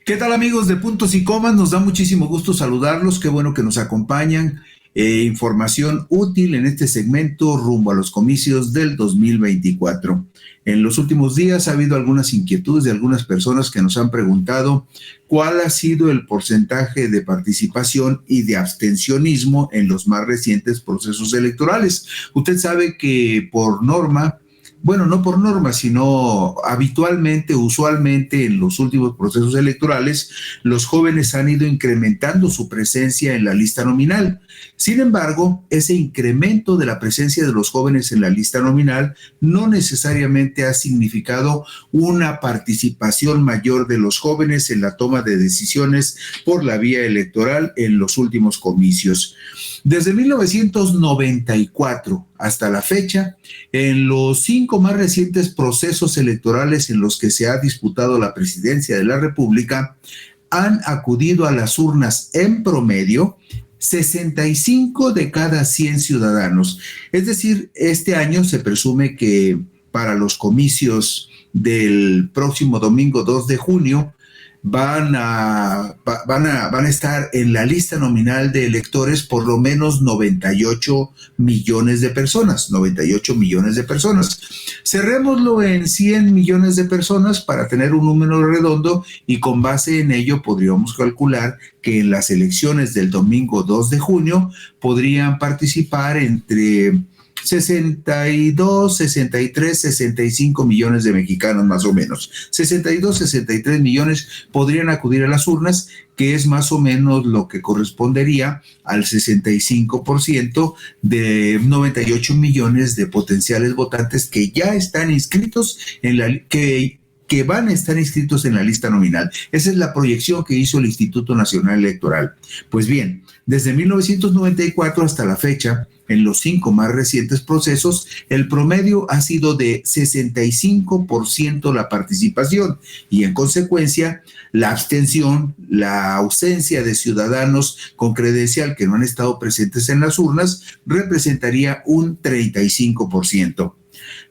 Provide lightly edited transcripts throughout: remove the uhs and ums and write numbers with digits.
¿Qué tal amigos de Puntos y Comas? Nos da muchísimo gusto saludarlos, qué bueno que nos acompañan. Información útil en este segmento rumbo a los comicios del 2024. En los últimos días ha habido algunas inquietudes de algunas personas que nos han preguntado cuál ha sido el porcentaje de participación y de abstencionismo en los más recientes procesos electorales. Usted sabe que por norma, bueno, no por norma, sino habitualmente, usualmente en los últimos procesos electorales, los jóvenes han ido incrementando su presencia en la lista nominal. Sin embargo, ese incremento de la presencia de los jóvenes en la lista nominal no necesariamente ha significado una participación mayor de los jóvenes en la toma de decisiones por la vía electoral en los últimos comicios. Desde 1994 hasta la fecha, en los 5 más recientes procesos electorales en los que se ha disputado la presidencia de la República, han acudido a las urnas en promedio 65 de cada 100 ciudadanos. Es decir, este año se presume que para los comicios del próximo domingo 2 de junio, van a estar en la lista nominal de electores por lo menos 98 millones de personas, 98 millones de personas. Cerrémoslo en 100 millones de personas para tener un número redondo y con base en ello podríamos calcular que en las elecciones del domingo 2 de junio podrían participar entre 62, 63, 65 millones de mexicanos más o menos. 62, 63 millones podrían acudir a las urnas, que es más o menos lo que correspondería al 65% de 98 millones de potenciales votantes que ya están inscritos en la que van a estar inscritos en la lista nominal. Esa es la proyección que hizo el Instituto Nacional Electoral. Pues bien, desde 1994 hasta la fecha, en los 5 más recientes procesos, el promedio ha sido de 65% la participación y en consecuencia la abstención, la ausencia de ciudadanos con credencial que no han estado presentes en las urnas representaría un 35%.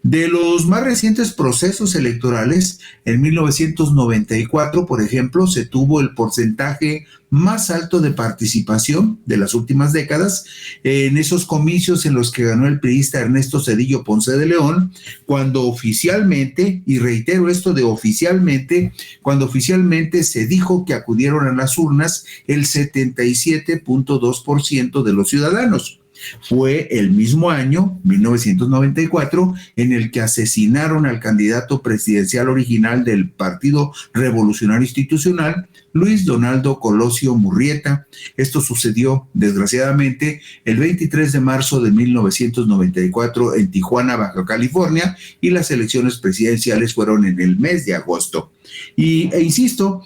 De los más recientes procesos electorales, en 1994, por ejemplo, se tuvo el porcentaje más alto de participación de las últimas décadas en esos comicios en los que ganó el priista Ernesto Zedillo Ponce de León, cuando oficialmente, y reitero esto de oficialmente, cuando oficialmente se dijo que acudieron a las urnas el 77.2% de los ciudadanos. Fue el mismo año, 1994, en el que asesinaron al candidato presidencial original del Partido Revolucionario Institucional, Luis Donaldo Colosio Murrieta. Esto sucedió, desgraciadamente, el 23 de marzo de 1994 en Tijuana, Baja California, y las elecciones presidenciales fueron en el mes de agosto. Insisto,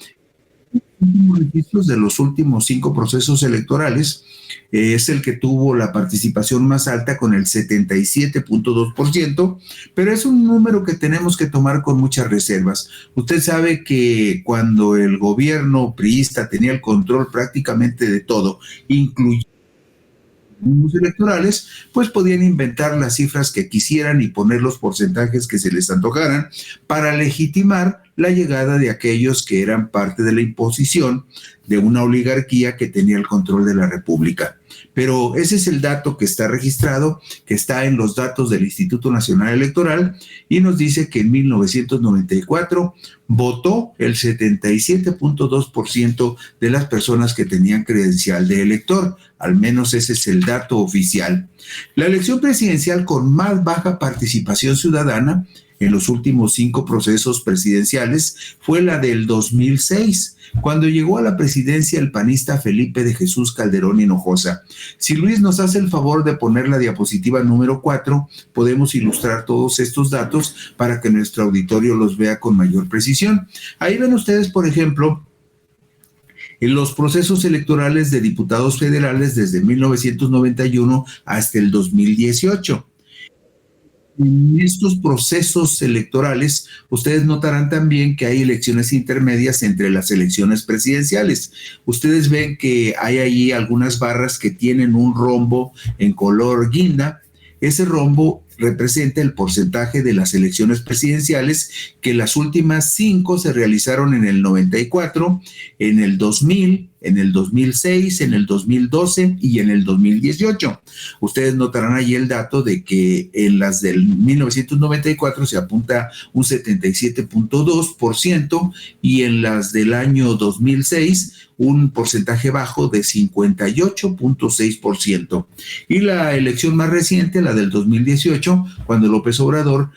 los registros de los últimos 5 procesos electorales es el que tuvo la participación más alta con el 77.2%, pero es un número que tenemos que tomar con muchas reservas. Usted sabe que cuando el gobierno priista tenía el control prácticamente de todo, incluyendo los electorales, pues podían inventar las cifras que quisieran y poner los porcentajes que se les antojaran para legitimar la llegada de aquellos que eran parte de la imposición de una oligarquía que tenía el control de la República. Pero ese es el dato que está registrado, que está en los datos del Instituto Nacional Electoral, y nos dice que en 1994 votó el 77.2% de las personas que tenían credencial de elector. Al menos ese es el dato oficial. La elección presidencial con más baja participación ciudadana en los últimos 5 procesos presidenciales fue la del 2006, cuando llegó a la presidencia el panista Felipe de Jesús Calderón Hinojosa. Si Luis nos hace el favor de poner la diapositiva número 4, podemos ilustrar todos estos datos para que nuestro auditorio los vea con mayor precisión. Ahí ven ustedes, por ejemplo, En los procesos electorales de diputados federales desde 1991 hasta el 2018. En estos procesos electorales, ustedes notarán también que hay elecciones intermedias entre las elecciones presidenciales. Ustedes ven que hay ahí algunas barras que tienen un rombo en color guinda. Ese rombo representa el porcentaje de las elecciones presidenciales, que las últimas 5 se realizaron en el 94, en el 2000, en el 2006, en el 2012 y en el 2018. Ustedes notarán ahí el dato de que en las del 1994 se apunta un 77.2% y en las del año 2006 un porcentaje bajo de 58.6%. Y la elección más reciente, la del 2018, cuando López Obrador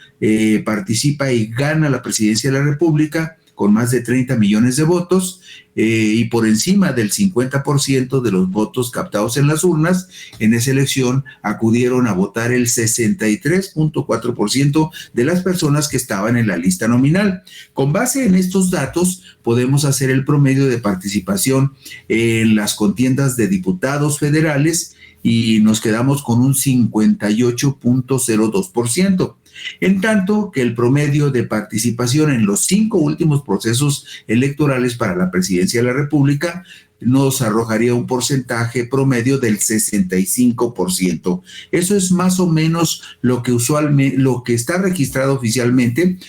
participa y gana la presidencia de la República con más de 30 millones de votos y por encima del 50% de los votos captados en las urnas. En esa elección acudieron a votar el 63.4% de las personas que estaban en la lista nominal. Con base en estos datos, podemos hacer el promedio de participación en las contiendas de diputados federales y nos quedamos con un 58.02%. En tanto que el promedio de participación en los 5 últimos procesos electorales para la presidencia de la República nos arrojaría un porcentaje promedio del 65%. Eso es más o menos lo que usualmente, lo que está registrado oficialmente.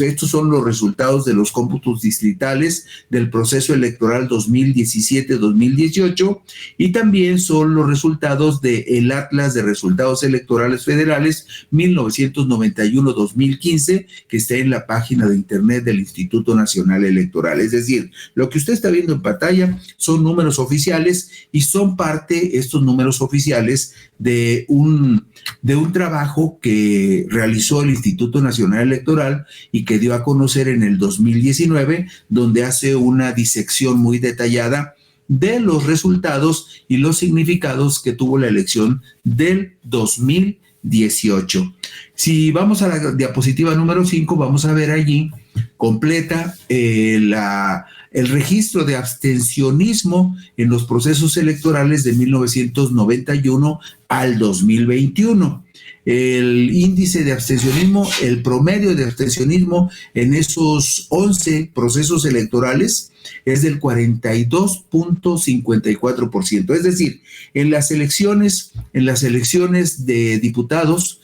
Estos son los resultados de los cómputos distritales del proceso electoral 2017-2018 y también son los resultados del Atlas de Resultados Electorales Federales 1991-2015, que está en la página de internet del Instituto Nacional Electoral. Es decir, lo que usted está viendo en pantalla son números oficiales y son parte, estos números oficiales, de un trabajo que realizó el Instituto Nacional Electoral y que dio a conocer en el 2019, donde hace una disección muy detallada de los resultados y los significados que tuvo la elección del 2018. Si vamos a la diapositiva número 5, vamos a ver allí completa el registro de abstencionismo en los procesos electorales de 1991 al 2021. El índice de abstencionismo, el promedio de abstencionismo en esos 11 procesos electorales es del 42.54%. Es decir, en las elecciones de diputados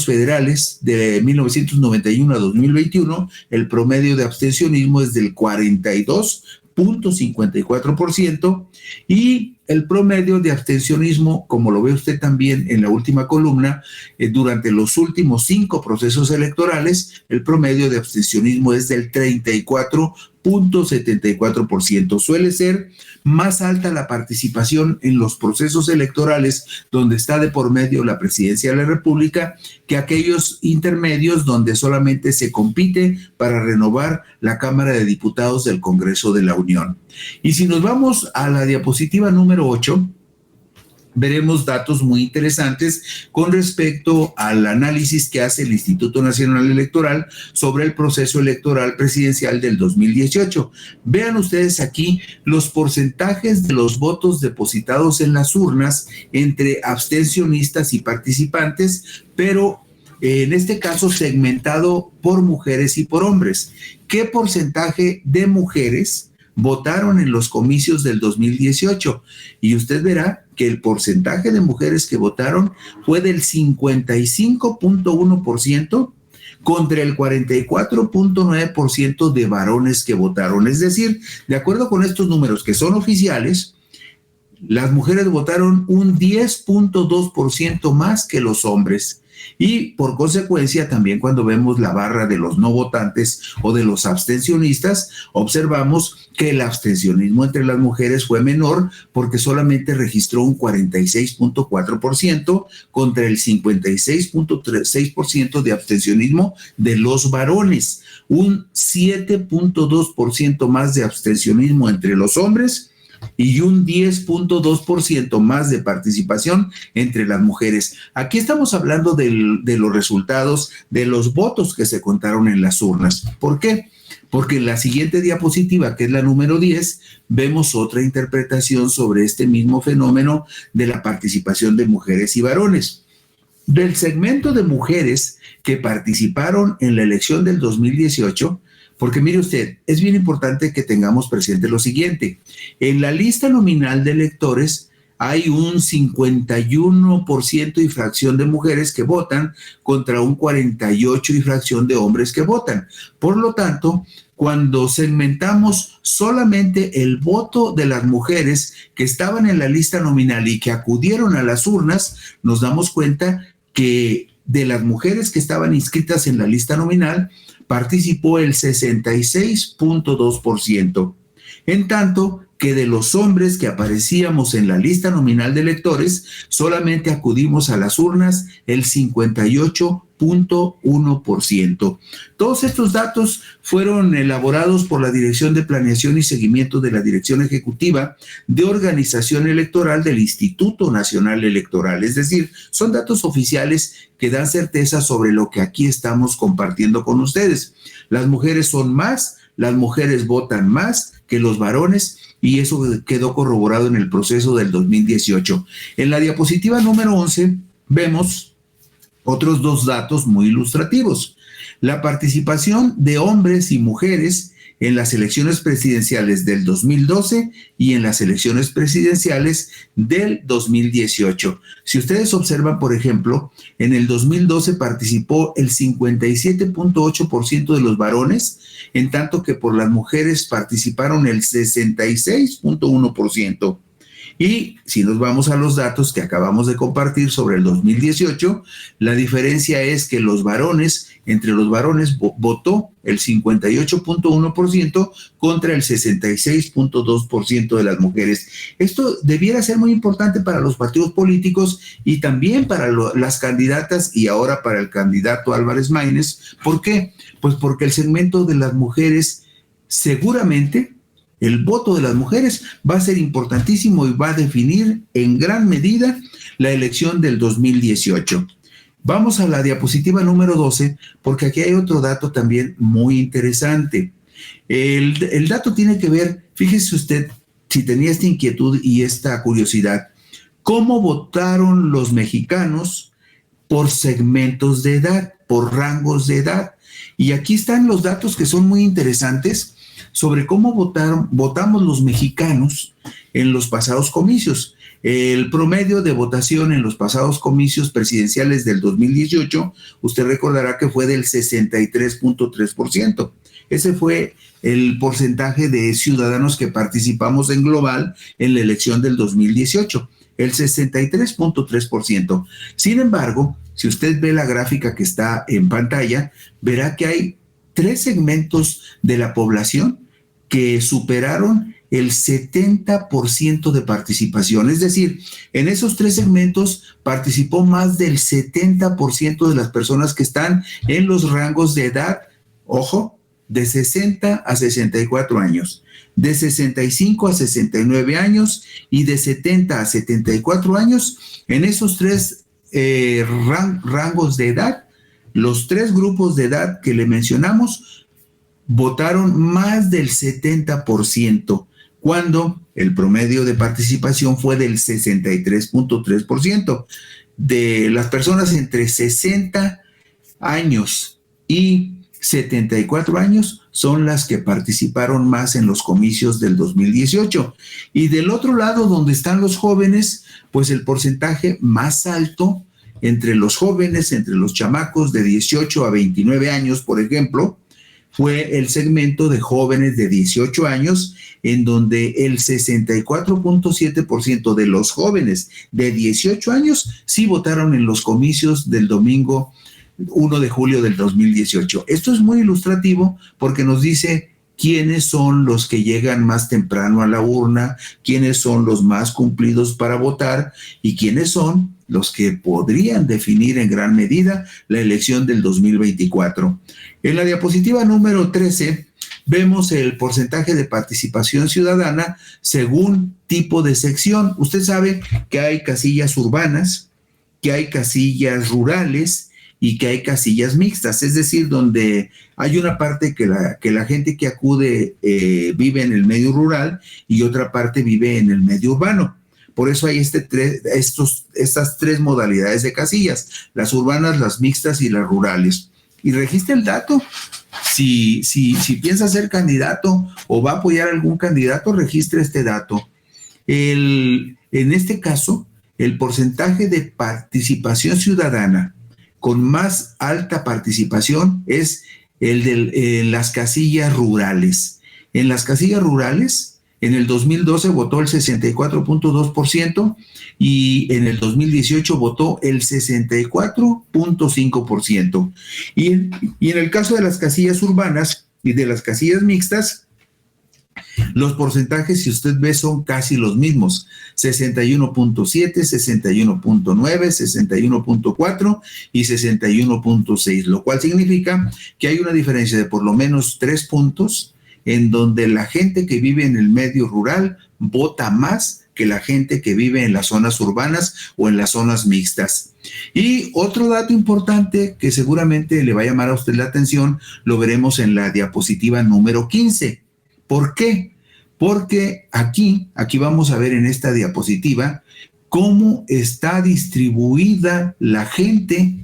federales de 1991 a 2021, el promedio de abstencionismo es del 42.54% y el promedio de abstencionismo, como lo ve usted también en la última columna, durante los últimos 5 procesos electorales, el promedio de abstencionismo es del 34.74%. Suele ser más alta la participación en los procesos electorales donde está de por medio la presidencia de la República que aquellos intermedios donde solamente se compite para renovar la Cámara de Diputados del Congreso de la Unión. Y si nos vamos a la diapositiva número 8, veremos datos muy interesantes con respecto al análisis que hace el Instituto Nacional Electoral sobre el proceso electoral presidencial del 2018. Vean ustedes aquí los porcentajes de los votos depositados en las urnas entre abstencionistas y participantes, pero en este caso segmentado por mujeres y por hombres. ¿Qué porcentaje de mujeres votaron en los comicios del 2018? Y usted verá que el porcentaje de mujeres que votaron fue del 55.1% contra el 44.9% de varones que votaron. Es decir, de acuerdo con estos números que son oficiales, las mujeres votaron un 10.2% más que los hombres. Y por consecuencia, también cuando vemos la barra de los no votantes o de los abstencionistas, observamos que el abstencionismo entre las mujeres fue menor porque solamente registró un 46.4% contra el 56.6% de abstencionismo de los varones, un 7.2% más de abstencionismo entre los hombres y un 10.2% más de participación entre las mujeres. Aquí estamos hablando de los resultados de los votos que se contaron en las urnas. ¿Por qué? Porque en la siguiente diapositiva, que es la número 10, vemos otra interpretación sobre este mismo fenómeno de la participación de mujeres y varones. Del segmento de mujeres que participaron en la elección del 2018, porque mire usted, es bien importante que tengamos presente lo siguiente. En la lista nominal de electores hay un 51% y fracción de mujeres que votan contra un 48% y fracción de hombres que votan. Por lo tanto, cuando segmentamos solamente el voto de las mujeres que estaban en la lista nominal y que acudieron a las urnas, nos damos cuenta que de las mujeres que estaban inscritas en la lista nominal, participó el 66.2%, en tanto que de los hombres que aparecíamos en la lista nominal de electores, solamente acudimos a las urnas el 58.1%. Todos estos datos fueron elaborados por la Dirección de Planeación y Seguimiento de la Dirección Ejecutiva de Organización Electoral del Instituto Nacional Electoral. Es decir, son datos oficiales que dan certeza sobre lo que aquí estamos compartiendo con ustedes. Las mujeres son más, las mujeres votan más que los varones, y eso quedó corroborado en el proceso del 2018. En la diapositiva número 11 vemos otros dos datos muy ilustrativos. La participación de hombres y mujeres en las elecciones presidenciales del 2012 y en las elecciones presidenciales del 2018. Si ustedes observan, por ejemplo, en el 2012 participó el 57.8% de los varones, en tanto que por las mujeres participaron el 66.1%. Y si nos vamos a los datos que acabamos de compartir sobre el 2018, la diferencia es que entre los varones votó el 58.1% contra el 66.2% de las mujeres. Esto debiera ser muy importante para los partidos políticos y también para las candidatas y ahora para el candidato Álvarez Maínez. ¿Por qué? Pues porque el segmento de las mujeres seguramente, el voto de las mujeres va a ser importantísimo y va a definir en gran medida la elección del 2018. Vamos a la diapositiva número 12, porque aquí hay otro dato también muy interesante. El dato tiene que ver, fíjese usted, si tenía esta inquietud y esta curiosidad, cómo votaron los mexicanos por segmentos de edad, por rangos de edad. Y aquí están los datos que son muy interesantes sobre cómo votamos los mexicanos en los pasados comicios. El promedio de votación en los pasados comicios presidenciales del 2018, usted recordará que fue del 63.3%. Ese fue el porcentaje de ciudadanos que participamos en global en la elección del 2018, el 63.3%. Sin embargo, si usted ve la gráfica que está en pantalla, verá que hay 3 segmentos de la población que superaron el 70% de participación. Es decir, en esos 3 segmentos participó más del 70% de las personas que están en los rangos de edad, ojo, de 60 a 64 años, de 65 a 69 años y de 70 a 74 años. En esos 3 rangos de edad, los 3 grupos de edad que le mencionamos votaron más del 70%, cuando el promedio de participación fue del 63.3%. De las personas entre 60 años y 74 años son las que participaron más en los comicios del 2018. Y del otro lado, donde están los jóvenes, pues el porcentaje más alto entre los jóvenes, entre los chamacos de 18 a 29 años, por ejemplo, fue el segmento de jóvenes de 18 años, en donde el 64.7% de los jóvenes de 18 años sí votaron en los comicios del domingo 1 de julio del 2018. Esto es muy ilustrativo porque nos dice quiénes son los que llegan más temprano a la urna, quiénes son los más cumplidos para votar y quiénes son los que podrían definir en gran medida la elección del 2024. En la diapositiva número 13 vemos el porcentaje de participación ciudadana según tipo de sección. Usted sabe que hay casillas urbanas, que hay casillas rurales y que hay casillas mixtas, es decir, donde hay una parte que la gente que acude vive en el medio rural y otra parte vive en el medio urbano. Por eso hay estas tres modalidades de casillas, las urbanas, las mixtas y las rurales. Y registra el dato. Si piensa ser candidato o va a apoyar a algún candidato, registre este dato. En este caso, el porcentaje de participación ciudadana con más alta participación es en las casillas rurales. En las casillas rurales, en el 2012 votó el 64.2% y en el 2018 votó el 64.5%. Y en el caso de las casillas urbanas y de las casillas mixtas, los porcentajes, si usted ve, son casi los mismos: 61.7, 61.9, 61.4 y 61.6, lo cual significa que hay una diferencia de por lo menos 3 puntos en donde la gente que vive en el medio rural vota más que la gente que vive en las zonas urbanas o en las zonas mixtas. Y otro dato importante que seguramente le va a llamar a usted la atención, lo veremos en la diapositiva número 15. ¿Por qué? Porque aquí vamos a ver en esta diapositiva cómo está distribuida la gente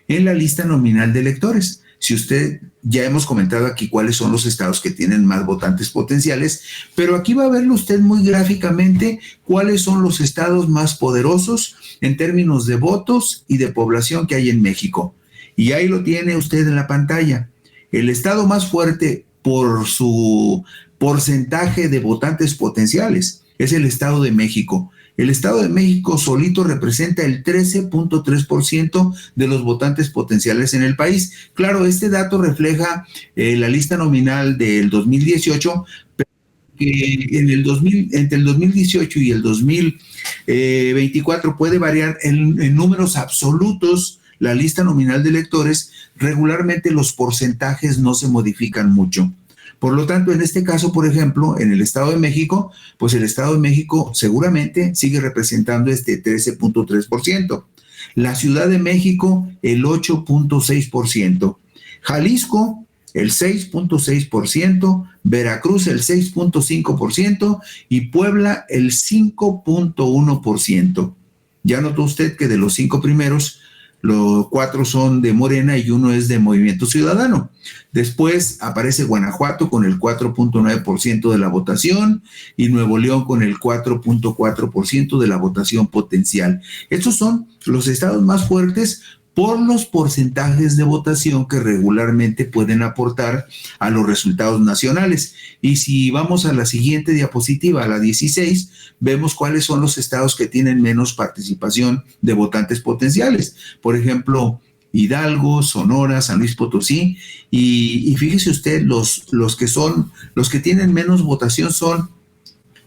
en la lista nominal de electores. Si usted, ya hemos comentado aquí cuáles son los estados que tienen más votantes potenciales, pero aquí va a verlo usted muy gráficamente cuáles son los estados más poderosos en términos de votos y de población que hay en México. Y ahí lo tiene usted en la pantalla. El estado más fuerte por su porcentaje de votantes potenciales es el Estado de México. El Estado de México solito representa el 13.3% de los votantes potenciales en el país. Claro, este dato refleja la lista nominal del 2018, pero que entre el 2018 y el 2024 puede variar en números absolutos. La lista nominal de electores, regularmente los porcentajes no se modifican mucho. Por lo tanto, en este caso, por ejemplo, en el Estado de México, pues el Estado de México seguramente sigue representando este 13.3%. La Ciudad de México, el 8.6%. Jalisco, el 6.6%. Veracruz, el 6.5%. Y Puebla, el 5.1%. Ya notó usted que de los 5 primeros, los 4 son de Morena y 1 es de Movimiento Ciudadano. Después aparece Guanajuato con el 4.9% de la votación y Nuevo León con el 4.4% de la votación potencial. Estos son los estados más fuertes por los porcentajes de votación que regularmente pueden aportar a los resultados nacionales. Y si vamos a la siguiente diapositiva, a la 16, vemos cuáles son los estados que tienen menos participación de votantes potenciales. Por ejemplo, Hidalgo, Sonora, San Luis Potosí, y fíjese usted, los que tienen menos votación son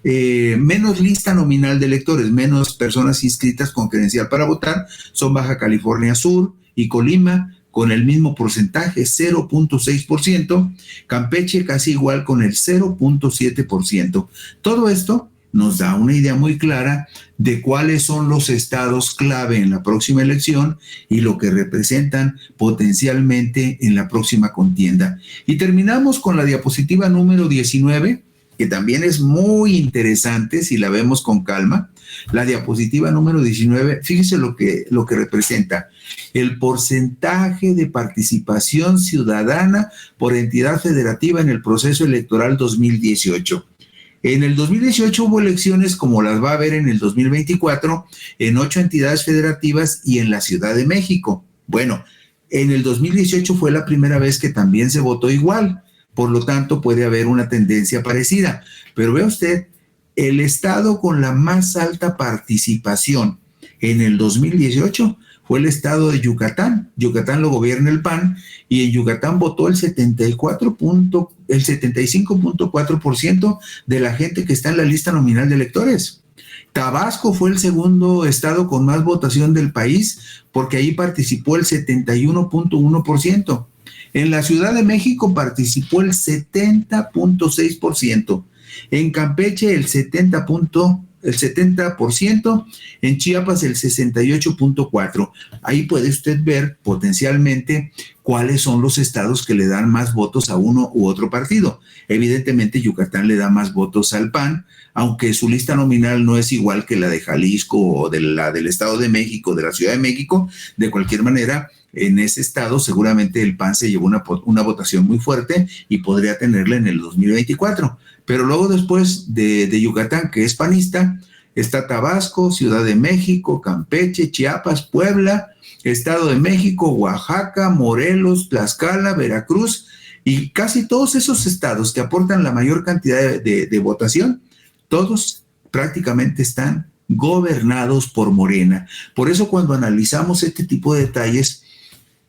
menos lista nominal de electores, menos personas inscritas con credencial para votar, son Baja California Sur y Colima, con el mismo porcentaje, 0.6%, Campeche casi igual con el 0.7%. Todo esto nos da una idea muy clara de cuáles son los estados clave en la próxima elección y lo que representan potencialmente en la próxima contienda. Y terminamos con la diapositiva número 19, que también es muy interesante si la vemos con calma. La diapositiva número 19, fíjese lo que representa: el porcentaje de participación ciudadana por entidad federativa en el proceso electoral 2018. En el 2018 hubo elecciones como las va a haber en el 2024 en 8 entidades federativas y en la Ciudad de México. Bueno, en el 2018 fue la primera vez que también se votó igual. Por lo tanto, puede haber una tendencia parecida. Pero vea usted, el estado con la más alta participación en el 2018 fue el estado de Yucatán. Yucatán lo gobierna el PAN y en Yucatán votó el 75.4% de la gente que está en la lista nominal de electores. Tabasco fue el segundo estado con más votación del país porque ahí participó el 71.1%. En la Ciudad de México participó el 70.6%, en Campeche el 70.2%, el 70%, en Chiapas el 68.4%. Ahí puede usted ver potencialmente cuáles son los estados que le dan más votos a uno u otro partido. Evidentemente Yucatán le da más votos al PAN, aunque su lista nominal no es igual que la de Jalisco o de la del Estado de México, de la Ciudad de México. De cualquier manera, en ese estado seguramente el PAN se llevó una votación muy fuerte y podría tenerla en el 2024. Pero luego después de Yucatán, que es panista, está Tabasco, Ciudad de México, Campeche, Chiapas, Puebla, Estado de México, Oaxaca, Morelos, Tlaxcala, Veracruz, y casi todos esos estados que aportan la mayor cantidad de votación, todos prácticamente están gobernados por Morena. Por eso cuando analizamos este tipo de detalles,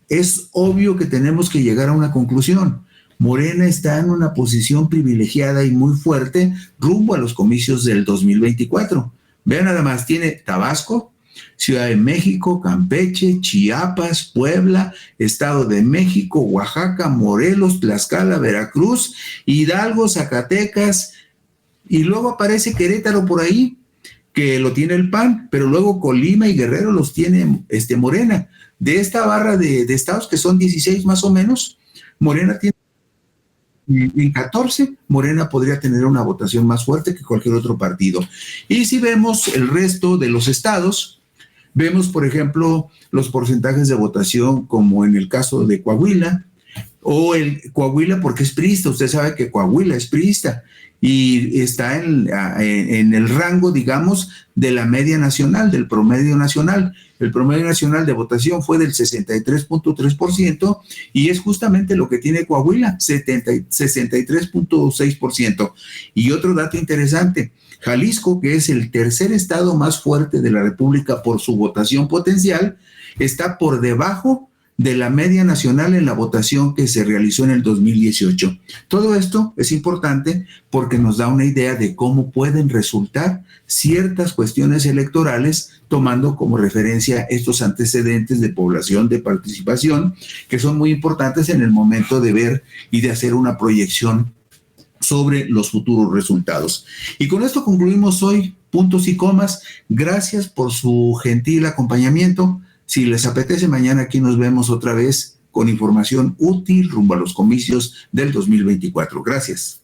es obvio que tenemos que llegar a una conclusión. Morena está en una posición privilegiada y muy fuerte rumbo a los comicios del 2024. Vean nada más, tiene Tabasco, Ciudad de México, Campeche, Chiapas, Puebla, Estado de México, Oaxaca, Morelos, Tlaxcala, Veracruz, Hidalgo, Zacatecas, y luego aparece Querétaro por ahí, que lo tiene el PAN, pero luego Colima y Guerrero los tiene Morena. De esta barra de estados, que son 16 más o menos, Morena tiene en 14, Morena podría tener una votación más fuerte que cualquier otro partido. Y si vemos el resto de los estados, vemos, por ejemplo, los porcentajes de votación, como en el caso de Coahuila, o el Coahuila porque es priista. Usted sabe que Coahuila es priista y está en el rango, digamos, de la media nacional, del promedio nacional. El promedio nacional de votación fue del 63.3% y es justamente lo que tiene Coahuila, 63.6%. Y otro dato interesante, Jalisco, que es el tercer estado más fuerte de la República por su votación potencial, está por debajo de la media nacional en la votación que se realizó en el 2018. Todo esto es importante porque nos da una idea de cómo pueden resultar ciertas cuestiones electorales, tomando como referencia estos antecedentes de población, de participación, que son muy importantes en el momento de ver y de hacer una proyección sobre los futuros resultados. Y con esto concluimos hoy, puntos y comas. Gracias por su gentil acompañamiento. Si les apetece, mañana aquí nos vemos otra vez con información útil rumbo a los comicios del 2024. Gracias.